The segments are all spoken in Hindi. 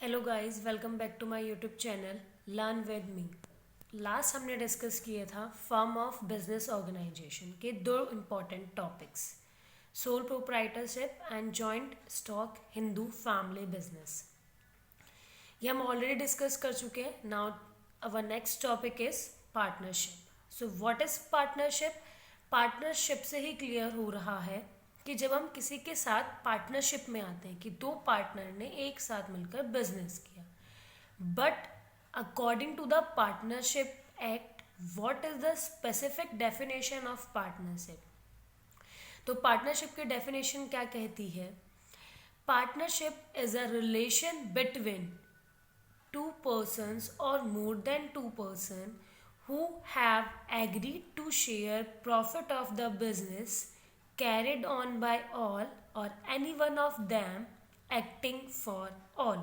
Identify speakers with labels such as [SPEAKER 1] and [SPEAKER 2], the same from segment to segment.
[SPEAKER 1] Hello guys, welcome back to my YouTube channel learn with me. Last हमने डिस्कस किया था फर्म ऑफ बिजनेस ऑर्गेनाइजेशन के दो important topics, sole proprietorship and joint stock Hindu family business. ये हम ऑलरेडी डिस्कस कर चुके हैं। Now our next topic is partnership. So what is partnership? Partnership से ही क्लियर हो रहा है कि जब हम किसी के साथ पार्टनरशिप में आते हैं कि दो पार्टनर ने एक साथ मिलकर बिजनेस किया, but according to the partnership act, what is the specific definition of partnership? तो पार्टनरशिप की डेफिनेशन क्या कहती है? Partnership is a relation between two persons or more than two person who have agreed to share profit of the business carried on by all or any one of them acting for all.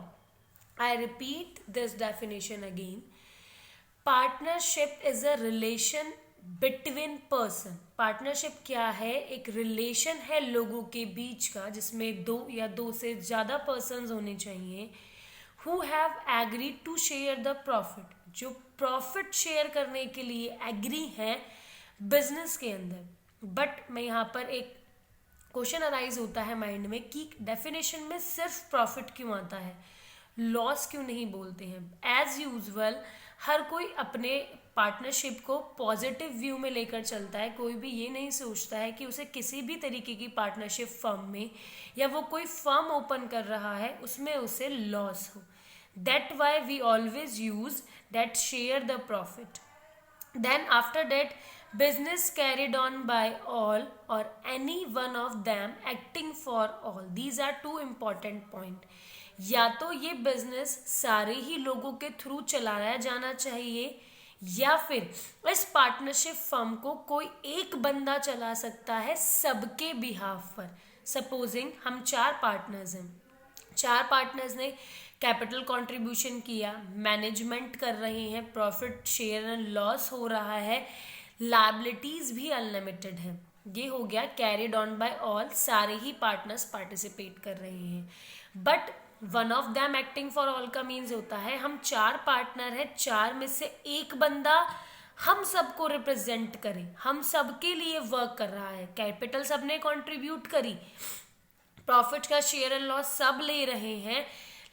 [SPEAKER 1] I repeat this definition again. Partnership is a relation between person. Partnership क्या है? एक रिलेशन है लोगों के बीच का जिसमें दो या दो से ज़्यादा पर्सन्स होने चाहिए who have agreed to share the profit, जो प्रॉफिट शेयर करने के लिए एग्री हैं बिजनेस के अंदर। बट मैं यहाँ पर एक क्वेश्चन अराइज होता है माइंड में कि डेफिनेशन में सिर्फ प्रॉफिट क्यों आता है, लॉस क्यों नहीं बोलते हैं? एज यूजुअल हर कोई अपने पार्टनरशिप को पॉजिटिव व्यू में लेकर चलता है। कोई भी ये नहीं सोचता है कि उसे किसी भी तरीके की पार्टनरशिप फर्म में या वो कोई फर्म ओपन कर रहा है उसमें उसे लॉस हो। That why we always use that share the profit. Then after that, business carried on by all or any one of them acting for all. These are two important point. या तो ये बिजनेस सारे ही लोगों के थ्रू चलाया जाना चाहिए या फिर इस पार्टनरशिप फर्म को कोई एक बंदा चला सकता है सबके बिहाफ पर। सपोजिंग हम चार पार्टनर्स हैं, चार पार्टनर्स ने कैपिटल कंट्रीब्यूशन किया, मैनेजमेंट कर रहे हैं, प्रॉफिट शेयर एंड लॉस हो रहा है, लायबिलिटीज भी अनलिमिटेड है। ये हो गया कैरिड ऑन बाय ऑल, सारे ही पार्टनर्स पार्टिसिपेट कर रहे हैं। But one of them acting for all का मीन्स होता है हम चार पार्टनर हैं, चार में से एक बंदा हम सबको रिप्रेजेंट करे, हम सबके लिए वर्क कर रहा है। कैपिटल सबने कंट्रीब्यूट करी, प्रॉफिट का शेयर एंड लॉस सब ले रहे हैं,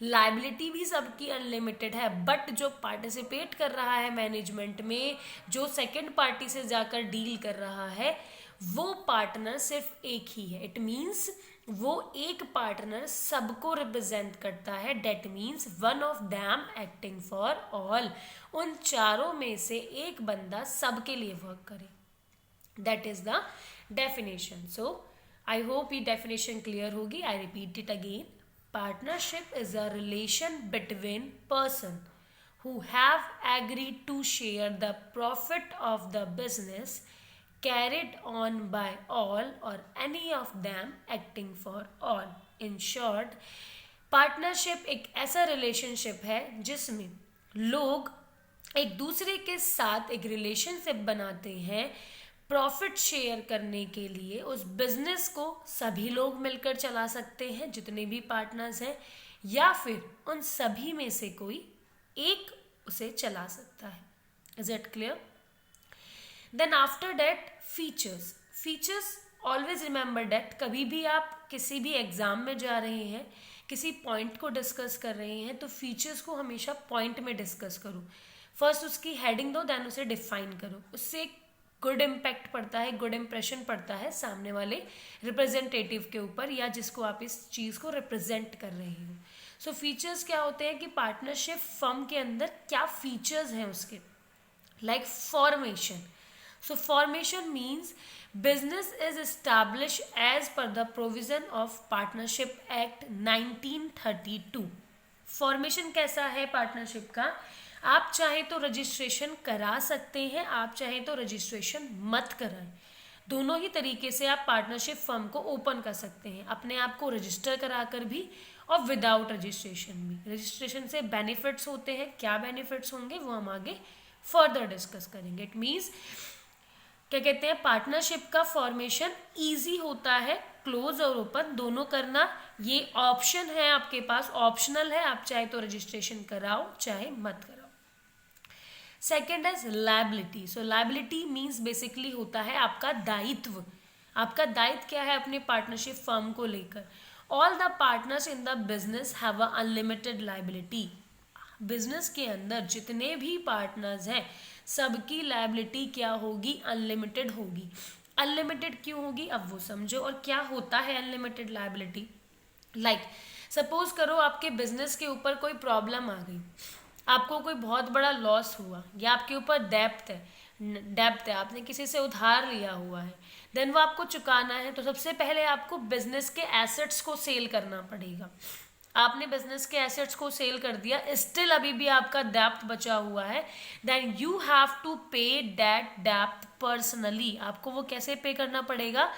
[SPEAKER 1] लाइबिलिटी भी सबकी अनलिमिटेड है। बट जो पार्टिसिपेट कर रहा है मैनेजमेंट में, जो सेकंड पार्टी से जाकर डील कर रहा है, वो पार्टनर सिर्फ एक ही है। इट मीन्स वो एक पार्टनर सबको रिप्रेजेंट करता है। That means one of them acting for all. उन चारों में से एक बंदा सबके लिए वर्क करे। That is the definition. So I hope ये डेफिनेशन क्लियर होगी। I repeat it again. Partnership is a relation between person who have agreed to share the profit of the business carried on by all or any of them acting for all. In short, partnership एक ऐसा रिलेशनशिप है जिसमें लोग एक दूसरे के साथ एक रिलेशनशिप बनाते हैं प्रॉफिट शेयर करने के लिए। उस बिजनेस को सभी लोग मिलकर चला सकते हैं जितने भी पार्टनर्स हैं, या फिर उन सभी में से कोई एक उसे चला सकता है। Is it clear? Then after that features. Features always remember that कभी भी आप किसी भी एग्जाम में जा रहे हैं, किसी पॉइंट को डिस्कस कर रहे हैं, तो फीचर्स को हमेशा पॉइंट में डिस्कस करो। फर्स्ट उसकी हेडिंग दो, देन उसे डिफाइन करो। उससे गुड इम्पैक्ट पड़ता है, गुड इम्प्रेशन पड़ता है सामने वाले रिप्रेजेंटेटिव के ऊपर या जिसको आप इस चीज़ को रिप्रेजेंट कर रहे हो। सो फीचर्स क्या होते हैं कि पार्टनरशिप फर्म के अंदर क्या फीचर्स हैं उसके, like formation. So formation means business is establish as per the provision of partnership act 1932। Formation कैसा है पार्टनरशिप का? आप चाहे तो रजिस्ट्रेशन करा सकते हैं, आप चाहे तो रजिस्ट्रेशन मत कराएं। दोनों ही तरीके से आप पार्टनरशिप फर्म को ओपन कर सकते हैं, अपने आप को रजिस्टर कराकर भी और विदाउट रजिस्ट्रेशन भी। रजिस्ट्रेशन से बेनिफिट्स होते हैं, क्या बेनिफिट्स होंगे वो हम आगे फर्दर डिस्कस करेंगे। इट मीन्स क्या कहते हैं, पार्टनरशिप का फॉर्मेशन ईजी होता है, क्लोज और ओपन दोनों करना ये ऑप्शन है आपके पास, ऑप्शनल है, आप चाहे तो रजिस्ट्रेशन कराओ चाहे मत कराओ। Second is liability. So liability means basically होता है आपका दायित्व। आपका दायित्व क्या है अपने पार्टनरशिप फर्म को लेकर? All the partners in the business have a unlimited liability. Business के अंदर जितने भी पार्टनर्स हैं सबकी लायबिलिटी क्या होगी? अनलिमिटेड होगी। अनलिमिटेड क्यों होगी अब वो समझो। और क्या होता है अनलिमिटेड लायबिलिटी? लाइक सपोज करो आपके बिजनेस के ऊपर कोई प्रॉब्लम आ गई, आपको कोई बहुत बड़ा लॉस हुआ, या आपके ऊपर डेप्थ है, आपने किसी से उधार लिया हुआ है, देन वो आपको चुकाना है। तो सबसे पहले आपको बिजनेस के एसेट्स को सेल करना पड़ेगा। आपने बिजनेस के एसेट्स को सेल कर दिया, स्टिल अभी भी आपका डेप्थ बचा हुआ है, देन यू हैव टू पे दैट डेप्थ पर्सनली। आपको वो कैसे पे करना पड़ेगा?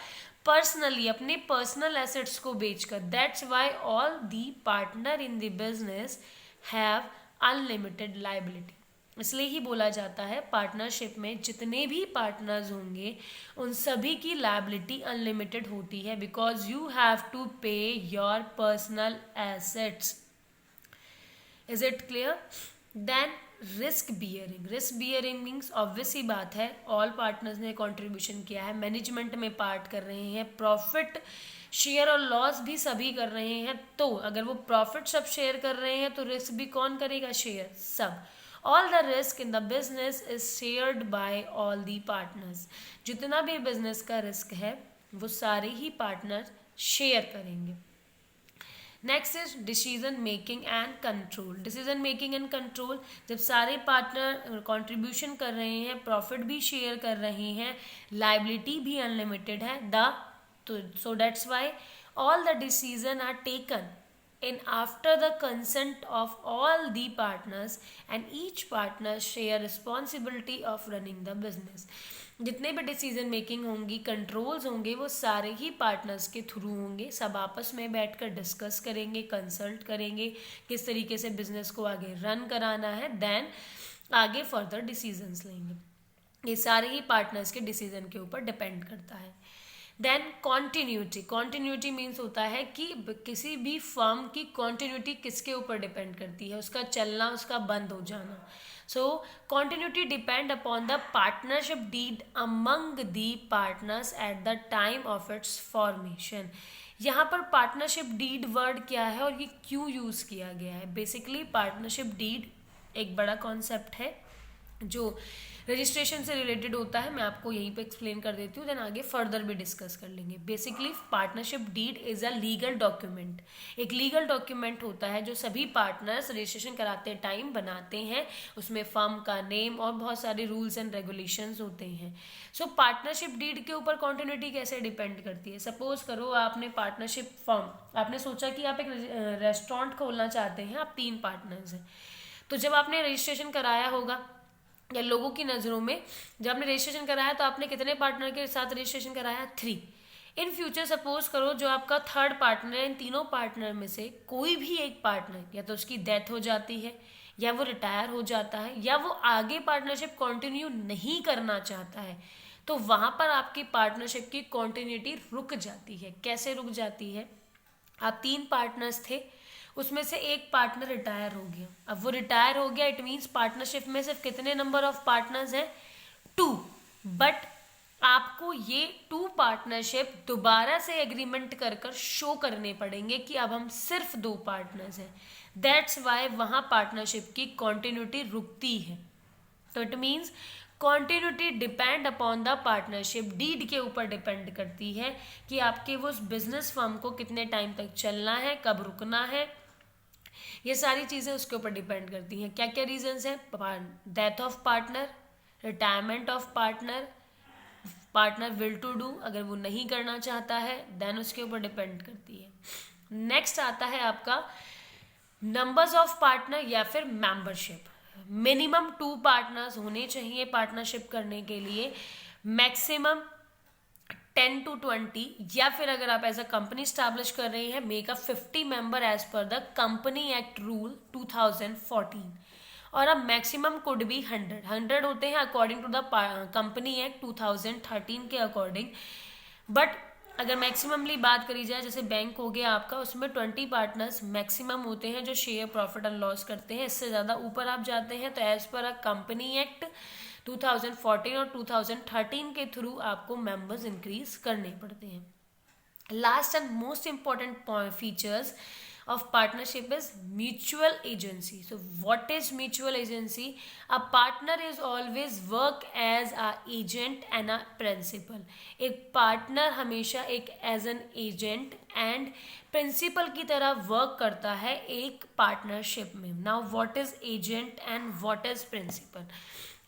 [SPEAKER 1] पर्सनली, अपने पर्सनल एसेट्स को बेचकर। That's why all the partner in the business have unlimited liability. इसलिए ही बोला जाता है पार्टनरशिप में जितने भी पार्टनर्स होंगे उन सभी की लायबिलिटी अनलिमिटेड होती है, because you have to pay your personal assets. Is it clear? Then risk bearing. Risk bearing means obvious ही बात है, ऑल पार्टनर्स ने कंट्रीब्यूशन किया है, मैनेजमेंट में पार्ट कर रहे हैं, प्रॉफिट शेयर और लॉस भी सभी कर रहे हैं। तो अगर वो प्रॉफिट सब शेयर कर रहे हैं तो रिस्क भी कौन करेगा? शेयर सब। All the risk in the business is shared by all the partners. जितना भी बिजनेस का रिस्क है वो सारे ही पार्टनर शेयर करेंगे। Next is decision making and control. Decision making and control, जब सारे पार्टनर कंट्रीब्यूशन कर रहे हैं, प्रॉफिट भी शेयर कर रहे हैं, लायबिलिटी भी अनलिमिटेड है, so that's why all the decisions are taken in after the consent of all the partners and each partner share responsibility of running the business. जितने भी डिसीजन मेकिंग होंगी, कंट्रोल्स होंगे, वो सारे ही पार्टनर्स के थ्रू होंगे। सब आपस में बैठकर डिस्कस करेंगे, कंसल्ट करेंगे किस तरीके से बिजनेस को आगे रन कराना है, देन आगे फर्दर डिसीजंस लेंगे। ये सारे ही पार्टनर्स के डिसीजन के ऊपर डिपेंड करता है। Then continuity. कॉन्टिन्यूटी मीन्स होता है कि किसी भी फर्म की कॉन्टिन्यूटी किसके ऊपर डिपेंड करती है? उसका चलना, उसका बंद हो जाना। So continuity depend upon the partnership deed among the partners at the time of its formation. यहाँ पर पार्टनरशिप डीड वर्ड क्या है और ये क्यों यूज़ किया गया है? बेसिकली पार्टनरशिप डीड एक बड़ा कॉन्सेप्ट है जो रजिस्ट्रेशन से रिलेटेड होता है। मैं आपको यहीं पे एक्सप्लेन कर देती हूँ, देन आगे फर्दर भी डिस्कस कर लेंगे। Basically partnership deed is a legal document. एक लीगल डॉक्यूमेंट होता है जो सभी पार्टनर्स रजिस्ट्रेशन कराते टाइम बनाते हैं। उसमें फर्म का नेम और बहुत सारे रूल्स एंड रेगुलेशंस होते हैं। सो पार्टनरशिप डीड के ऊपर कॉन्टिन्यूटी कैसे डिपेंड करती है? सपोज करो आपने पार्टनरशिप फर्म, आपने सोचा कि आप एक रेस्टोरेंट खोलना चाहते हैं, आप 3 पार्टनर्स हैं। तो जब आपने रजिस्ट्रेशन कराया होगा, या लोगों की नज़रों में जब आपने रजिस्ट्रेशन कराया तो आपने कितने पार्टनर के साथ रजिस्ट्रेशन कराया? 3। इन फ्यूचर सपोज करो जो आपका थर्ड पार्टनर है, इन तीनों पार्टनर में से कोई भी एक पार्टनर या तो उसकी डेथ हो जाती है, या वो रिटायर हो जाता है, या वो आगे पार्टनरशिप कंटिन्यू नहीं करना चाहता है, तो वहाँ पर आपकी पार्टनरशिप की कंटिन्यूटी रुक जाती है। कैसे रुक जाती है? आप 3 पार्टनर्स थे, उसमें से एक पार्टनर रिटायर हो गया। अब वो रिटायर हो गया, इट मीन्स पार्टनरशिप में सिर्फ कितने नंबर ऑफ पार्टनर्स हैं? 2। बट आपको ये 2 पार्टनरशिप दोबारा से एग्रीमेंट कर कर शो करने पड़ेंगे कि अब हम सिर्फ 2 पार्टनर्स हैं। दैट्स वाई वहाँ पार्टनरशिप की कॉन्टिन्यूटी रुकती है। तो it means continuity depend upon the partnership deed के ऊपर डिपेंड करती है कि आपके वो उस बिजनेस फर्म को कितने टाइम तक चलना है, कब रुकना है। ये सारी चीज़ें उसके ऊपर डिपेंड करती हैं। क्या क्या रीजंस हैं? Death of partner, retirement of partner, partner will to do, अगर वो नहीं करना चाहता है देन उसके ऊपर डिपेंड करती है। नेक्स्ट आता है आपका नंबर्स ऑफ पार्टनर या फिर मेंबरशिप। मिनिमम 2 पार्टनर्स होने चाहिए पार्टनरशिप करने के लिए, मैक्सिमम 10 to 20, या फिर अगर आप एज अ कंपनी स्टैब्लिश कर रहे हैं, make a 50 member as per the company act rule 2014, और अब मैक्सिमम कुड बी 100 होते हैं according to the company act 2013 के अकॉर्डिंग। बट अगर मैक्सिममली बात करी जाए, जैसे बैंक हो गया आपका, उसमें 20 पार्टनर्स मैक्सिमम होते हैं जो शेयर प्रॉफिट एंड लॉस करते हैं। इससे ज़्यादा ऊपर आप जाते हैं तो as per a company act 2014 और 2013 के थ्रू आपको मेंबर्स इंक्रीज करने पड़ते हैं। Last and most important features of partnership is mutual agency. So what is mutual agency? A partner is always work as a agent and a principal. एक partner हमेशा एक as an agent and principal की तरह work करता है एक partnership में. Now what is agent and what is principal?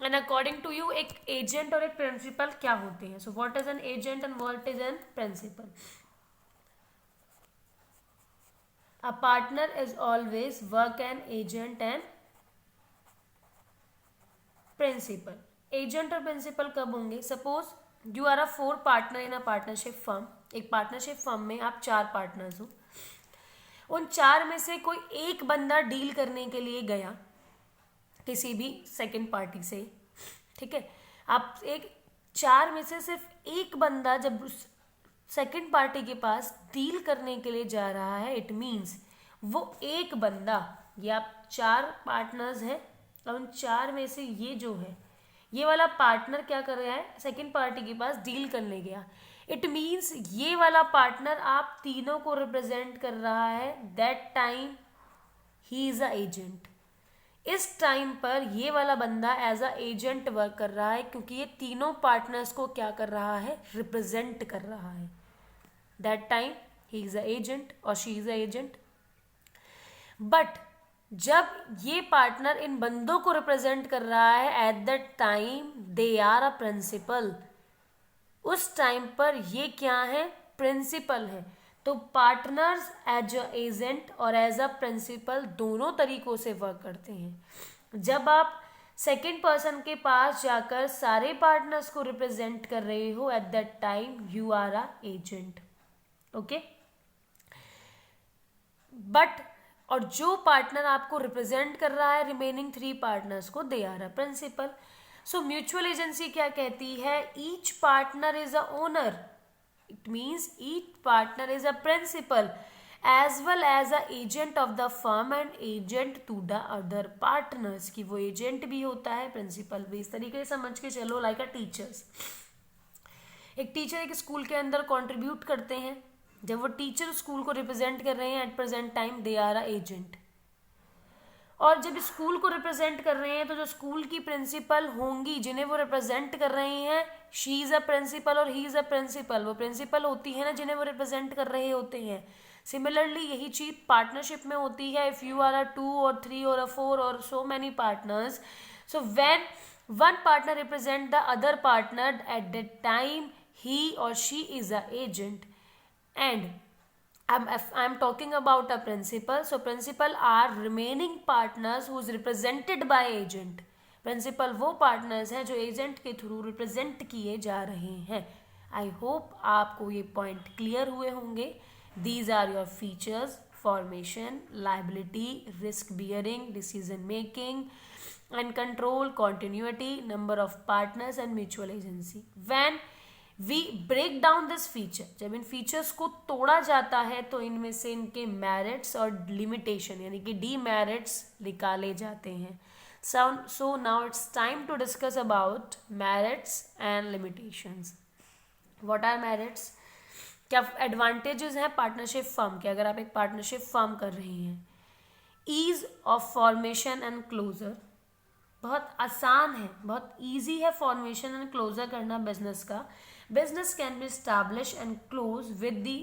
[SPEAKER 1] And according to you, एक agent और एक principal क्या होते हैं? So what is an agent and what is an principal? A partner is always work an agent and principal. Agent और principal कब होंगे? Suppose you are a 4 partner in a partnership firm. एक पार्टनरशिप फर्म में आप 4 पार्टनर्स हो। उन 4 में से कोई एक बंदा डील करने के लिए गया किसी भी सेकंड पार्टी से, ठीक है। आप एक 4 में से सिर्फ एक बंदा जब सेकेंड पार्टी के पास डील करने के लिए जा रहा है, इट मीन्स वो एक बंदा, ये आप 4 पार्टनर्स हैं और उन 4 में से ये जो है, ये वाला पार्टनर क्या कर रहा है, सेकेंड पार्टी के पास डील करने गया। इट मीन्स ये वाला पार्टनर आप तीनों को रिप्रेजेंट कर रहा है। दैट टाइम ही इज अ एजेंट। इस टाइम पर ये वाला बंदा एज अ एजेंट वर्क कर रहा है, क्योंकि ये तीनों पार्टनर्स को क्या कर रहा है, रिप्रेजेंट कर रहा है। दैट टाइम ही इज अ एजेंट और she is a agent. But जब ये पार्टनर इन बंदों को रिप्रेजेंट कर रहा है, at that time they are a principal. उस टाइम पर ये क्या है, प्रिंसिपल है। तो पार्टनर्स एज अ एजेंट और एज अ प्रिंसिपल दोनों तरीकों से वर्क करते हैं। जब आप सेकेंड पर्सन के पास जाकर सारे पार्टनर्स को रिप्रेजेंट कर रहे हो, at that time you are a agent, okay. But और जो पार्टनर आपको रिप्रेजेंट कर रहा है रिमेनिंग 3 पार्टनर्स को, they are a principal. So mutual agency क्या कहती है, each partner is a owner. It means each partner is a principal as well as a agent of the firm and agent to the other partners, की वो एजेंट भी होता है, प्रिंसिपल भी। इस तरीके से समझ के चलो, लाइक अ टीचर्स। एक टीचर एक स्कूल के अंदर कंट्रीब्यूट करते हैं। जब वो टीचर स्कूल को रिप्रेजेंट कर रहे हैं, at present time they are a agent. और जब स्कूल को रिप्रेजेंट कर रहे हैं तो जो स्कूल की प्रिंसिपल होंगी जिन्हें वो रिप्रेजेंट कर रहे हैं, शी इज अ प्रिंसिपल और ही इज अ प्रिंसिपल। वो प्रिंसिपल होती है ना जिन्हें वो रिप्रेजेंट कर रहे होते हैं। सिमिलरली यही चीज पार्टनरशिप में होती है। इफ यू आर अ 2 और 3 और अ 4 और so many partners, so when one partner represent the other partner, eight that time he or she is a agent. And I'm talking about a principal. So principal are remaining partners who is represented by agent. Principal वो पार्टनर्स हैं जो एजेंट के थ्रू रिप्रेजेंट किए जा रहे हैं। आई होप आपको ये पॉइंट क्लियर हुए होंगे। These are your features: formation, liability, risk bearing, decision making and control, continuity, number of partners and mutual agency. When we break down this feature, जब इन फीचर्स को तोड़ा जाता है तो इनमें से इनके मेरिट्स और लिमिटेशन यानी कि डीमेरिट्स निकाले जाते हैं। So now it's time to discuss about merits and limitations. What are merits? क्या एडवांटेजेस हैं पार्टनरशिप फर्म के अगर आप एक पार्टनरशिप फर्म कर रहे हैं? Ease of formation and closure, बहुत आसान है, बहुत ईजी है फॉर्मेशन एंड क्लोजर करना बिजनेस का। Business can be establish and close with the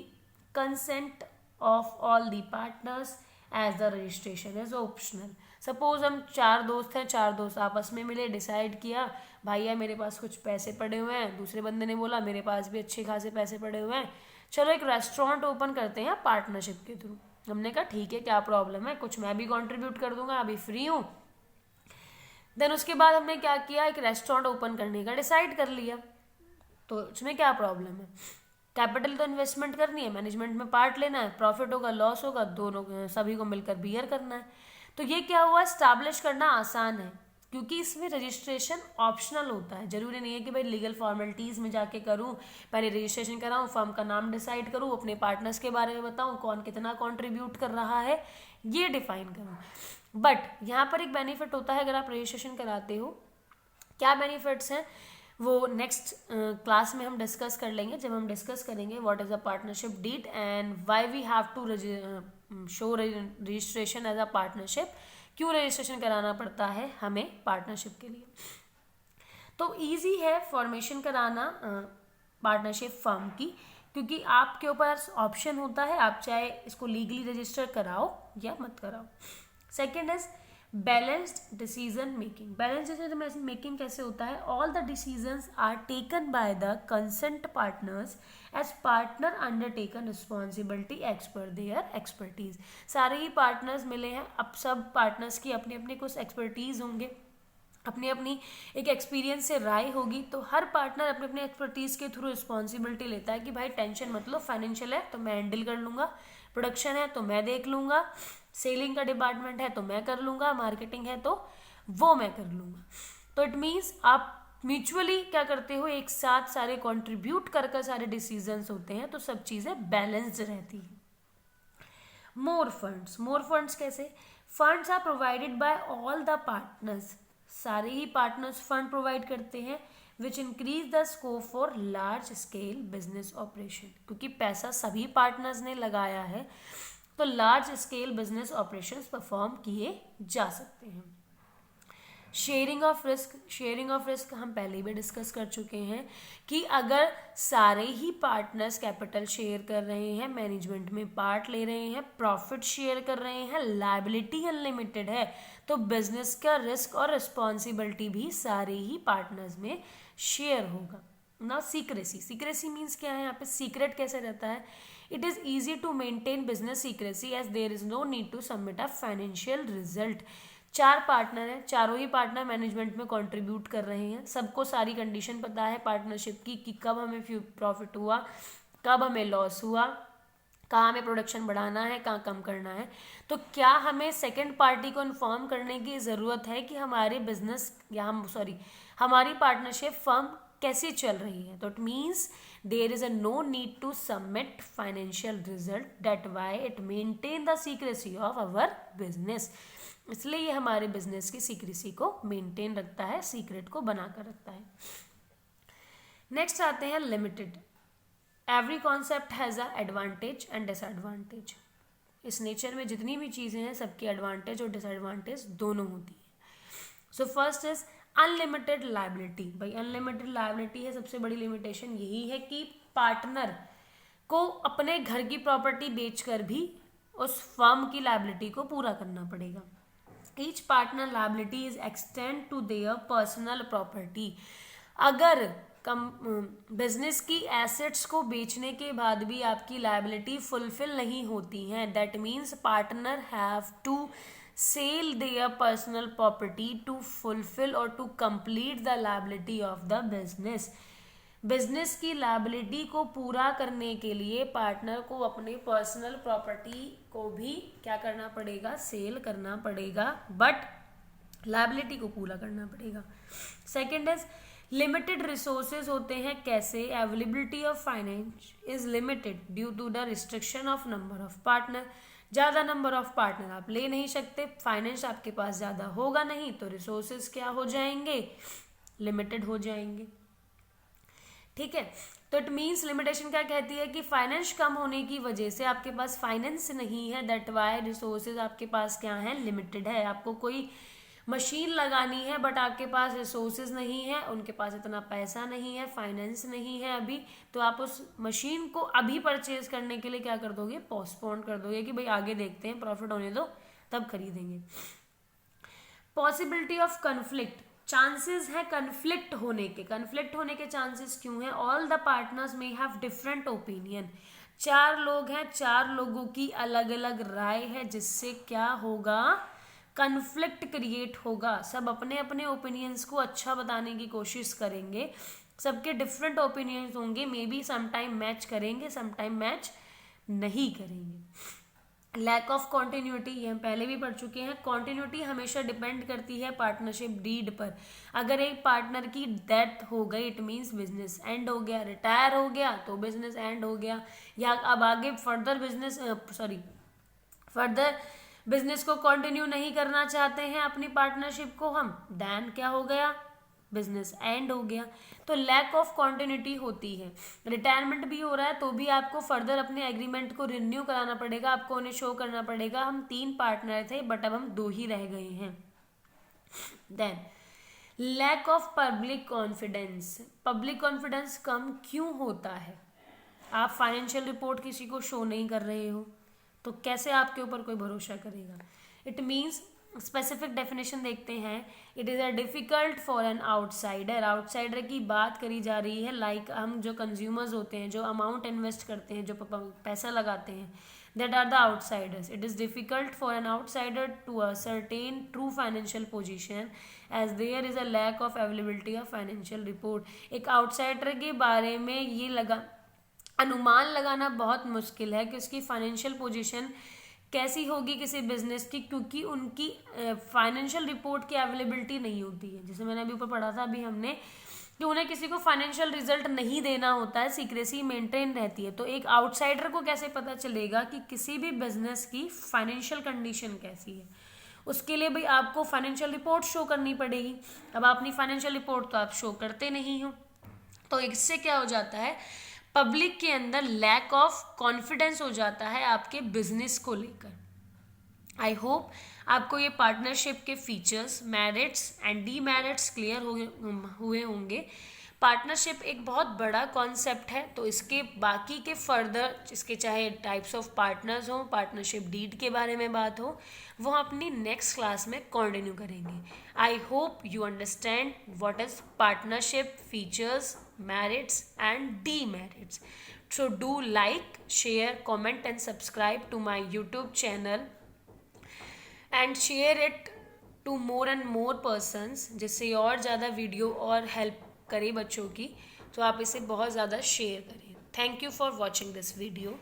[SPEAKER 1] consent of all the partners as the registration is optional. Suppose हम 4 दोस्त हैं, 4 दोस्त आपस में मिले, डिसाइड किया भैया मेरे पास कुछ पैसे पड़े हुए हैं, दूसरे बंदे ने बोला मेरे पास भी अच्छे खासे पैसे पड़े हुए हैं, चलो एक रेस्टोरेंट ओपन करते हैं पार्टनरशिप के थ्रू। हमने कहा ठीक है, क्या प्रॉब्लम है, कुछ मैं भी कंट्रीब्यूट कर दूंगा, अभी फ्री हूँ। देन उसके बाद हमने क्या किया, एक रेस्टोरेंट ओपन करने का डिसाइड कर लिया। तो उसमें क्या प्रॉब्लम है, कैपिटल तो इन्वेस्टमेंट करनी है, मैनेजमेंट में पार्ट लेना है, प्रॉफिट होगा लॉस होगा दोनों सभी को मिलकर बियर करना है। तो ये क्या हुआ, स्टैब्लिश करना आसान है। क्योंकि इसमें रजिस्ट्रेशन ऑप्शनल होता है, जरूरी नहीं है कि भाई लीगल फॉर्मेलिटीज़ में जाके करूँ, पहले रजिस्ट्रेशन कराऊँ, फर्म का नाम डिसाइड करूँ, अपने पार्टनर्स के बारे में बताऊँ, कौन कितना कंट्रीब्यूट कर रहा है ये डिफाइन करूँ। बट यहाँ पर एक बेनिफिट होता है अगर आप रजिस्ट्रेशन कराते हो। क्या बेनिफिट्स हैं वो नेक्स्ट क्लास में हम डिस्कस कर लेंगे, जब हम डिस्कस करेंगे what is a partnership deed and why we have to show registration as a partnership, क्यों रजिस्ट्रेशन कराना पड़ता है हमें पार्टनरशिप के लिए। तो इजी है फॉर्मेशन कराना पार्टनरशिप फर्म की, क्योंकि आपके ऊपर ऑप्शन होता है, आप चाहे इसको लीगली रजिस्टर कराओ या मत कराओ। Second is balanced decision making. Balance decision making कैसे होता है? All the decisions are taken by the consent partners as partner undertaken responsibility as per their expertise. सारे ही पार्टनर्स मिले हैं, अब सब पार्टनर्स की अपनी अपनी कुछ एक्सपर्टीज होंगे, अपनी अपनी एक एक्सपीरियंस से राय होगी, तो हर पार्टनर अपने अपने एक्सपर्टीज के थ्रू रिस्पॉन्सिबिलिटी लेता है कि भाई टेंशन मत लो, फाइनेंशियल है तो मैं हैंडल कर लूंगा, प्रोडक्शन है तो मैं देख लूंगा, सेलिंग का डिपार्टमेंट है तो मैं कर लूंगा, मार्केटिंग है तो वो मैं कर लूंगा। तो इट मीन्स आप म्यूचुअली क्या करते हो, एक साथ सारे कंट्रीब्यूट कर सारे डिसीजंस होते हैं, तो सब चीजें बैलेंस्ड रहती है। मोर फंड्स कैसे? Funds are provided by all the partners, सारे ही पार्टनर्स फंड प्रोवाइड करते हैं, which increase the scope for large scale business operation. क्योंकि पैसा सभी पार्टनर्स ने लगाया है तो large scale business operations perform किए जा सकते हैं। शेयरिंग ऑफ रिस्क हम पहले भी डिस्कस कर चुके हैं कि अगर सारे ही पार्टनर्स कैपिटल शेयर कर रहे हैं, मैनेजमेंट में पार्ट ले रहे हैं, प्रॉफिट शेयर कर रहे हैं, लायबिलिटी अनलिमिटेड है, तो बिजनेस का रिस्क और रिस्पॉन्सिबिलिटी भी सारे ही पार्टनर्स में शेयर होगा ना। सीक्रेसी मीन्स क्या है? यहाँ पे सीक्रेट कैसे रहता है? It is easy to maintain business secrecy as there is no need to submit a financial result. 4 partner हैं, चारों ही पार्टनर मैनेजमेंट में कंट्रीब्यूट कर रहे हैं, सबको सारी कंडीशन पता है पार्टनरशिप की कि कब हमें प्रॉफिट हुआ, कब हमें लॉस हुआ, कहाँ हमें प्रोडक्शन बढ़ाना है, कहाँ कम करना है। तो क्या हमें सेकंड पार्टी को इन्फॉर्म करने की ज़रूरत है कि हमारे बिजनेस या हमारी पार्टनरशिप फर्म कैसी चल रही है? तो it means there is a no need to submit financial result, that why it maintain the secrecy of our business. इसलिए ये हमारे बिजनेस की सीक्रेसी को मेंटेन रखता है, सीक्रेट को बनाकर रखता है। नेक्स्ट आते हैं limited. Every concept has a advantage and disadvantage. इस नेचर में जितनी भी चीज़ें हैं सबकी एडवांटेज और डिसएडवांटेज दोनों होती है। So first is unlimited liability. भाई अनलिमिटेड लायबिलिटी है, सबसे बड़ी लिमिटेशन यही है कि पार्टनर को अपने घर की प्रॉपर्टी बेचकर भी उस फर्म की लायबिलिटी को पूरा करना पड़ेगा। Each partner liability is extend to their personal property. अगर बिजनेस की एसेट्स को बेचने के बाद भी आपकी लायबिलिटी फुलफिल नहीं होती हैं, that means partner have to sell their personal property to fulfil और to complete the liability of the business. Business की लायबिलिटी को पूरा करने के लिए पार्टनर को अपने पर्सनल प्रॉपर्टी को भी क्या करना पड़ेगा? सेल करना पड़ेगा, बट लायबिलिटी को पूरा करना पड़ेगा। सेकेंड इज लिमिटेड रिसोर्सेज होते हैं। कैसे? Availability of finance is limited due to the restriction of number of partner. ज़्यादा नंबर ऑफ पार्टनर आप ले नहीं सकते, फाइनेंस आपके पास ज़्यादा होगा नहीं, तो रिसोर्सेज क्या हो जाएंगे? लिमिटेड हो जाएंगे। ठीक है, तो इट मीन्स लिमिटेशन क्या कहती है कि फाइनेंस कम होने की वजह से आपके पास फाइनेंस नहीं है, दैट वाई रिसोर्सेज आपके पास क्या है? लिमिटेड है। आपको कोई मशीन लगानी है बट आपके पास रिसोर्सेज नहीं है, उनके पास इतना पैसा नहीं है, फाइनेंस नहीं है अभी, तो आप उस मशीन को अभी परचेज करने के लिए क्या कर दोगे? पोस्टपोन कर दोगे कि भाई आगे देखते हैं, प्रॉफिट होने दो तब खरीदेंगे। पॉसिबिलिटी ऑफ कन्फ्लिक्ट, चांसेस है कन्फ्लिक्ट होने के चांसेस क्यों है? ऑल द पार्टनर्स में हैव डिफरेंट ओपिनियन। 4 लोग हैं, 4 लोगों की अलग अलग राय है, जिससे क्या होगा? कन्फ्लिक्ट क्रिएट होगा। सब अपने अपने ओपिनियंस को अच्छा बताने की कोशिश करेंगे, सबके डिफरेंट ओपिनियंस होंगे, मे बी समटाइम मैच करेंगे, समटाइम मैच नहीं करेंगे। लैक ऑफ कॉन्टिन्यूटी, ये हम पहले भी पढ़ चुके हैं। कॉन्टिन्यूटी हमेशा डिपेंड करती है पार्टनरशिप डीड पर। अगर एक पार्टनर की डेथ हो गई इट मीन्स बिजनेस एंड हो गया, रिटायर हो गया तो बिजनेस एंड हो गया, या अब आगे फर्दर बिजनेस को कंटिन्यू नहीं करना चाहते हैं अपनी पार्टनरशिप को हम, देन क्या हो गया, बिजनेस एंड हो गया। तो लैक ऑफ कॉन्टिन्यूटी होती है। रिटायरमेंट भी हो रहा है तो भी आपको फर्दर अपने एग्रीमेंट को रिन्यू कराना पड़ेगा, आपको उन्हें शो करना पड़ेगा हम 3 पार्टनर थे बट अब हम 2 ही रह गए हैं। Then lack of public confidence. Public confidence कम क्यों होता है? आप फाइनेंशियल रिपोर्ट किसी को शो नहीं कर रहे हो तो कैसे आपके ऊपर कोई भरोसा करेगा? इट मीन्स स्पेसिफिक डेफिनेशन देखते हैं। It is a difficult for an outsider. Outsider की बात करी जा रही है, लाइक हम जो कंज्यूमर्स होते हैं, जो अमाउंट इन्वेस्ट करते हैं, जो पैसा लगाते हैं, that are the outsiders. It is difficult for an outsider to ascertain true financial position as there is a lack of availability of financial report. एक आउटसाइडर के बारे में ये अनुमान लगाना बहुत मुश्किल है कि उसकी फाइनेंशियल पोजीशन कैसी होगी किसी बिजनेस की, क्योंकि उनकी फाइनेंशियल रिपोर्ट की अवेलेबिलिटी नहीं होती है। जैसे मैंने अभी ऊपर पढ़ा था अभी हमने कि उन्हें किसी को फाइनेंशियल रिजल्ट नहीं देना होता है, सीक्रेसी मेंटेन रहती है। तो एक आउटसाइडर को कैसे पता चलेगा कि किसी भी बिजनेस की फाइनेंशियल कंडीशन कैसी है? उसके लिए भाई आपको फाइनेंशियल रिपोर्ट शो करनी पड़ेगी। अब अपनी फाइनेंशियल रिपोर्ट तो आप शो करते नहीं हो, तो इससे क्या हो जाता है, पब्लिक के अंदर लैक ऑफ कॉन्फिडेंस हो जाता है आपके बिजनेस को लेकर। आई होप आपको ये पार्टनरशिप के features, merits and demerits clear हुए होंगे। पार्टनरशिप एक बहुत बड़ा कॉन्सेप्ट है, तो इसके बाकी के फर्दर, इसके चाहे टाइप्स ऑफ पार्टनर्स हो, पार्टनरशिप डीड के बारे में बात हो, वो हम अपनी नेक्स्ट क्लास में कंटिन्यू करेंगे। I hope you understand what is partnership, features, merits and demerits. So do like, share, comment and subscribe to my YouTube channel and share it to more and more persons, जिससे और ज़्यादा वीडियो और हेल्प करे बच्चों की, तो आप इसे बहुत ज़्यादा शेयर करें। Thank you for watching this video.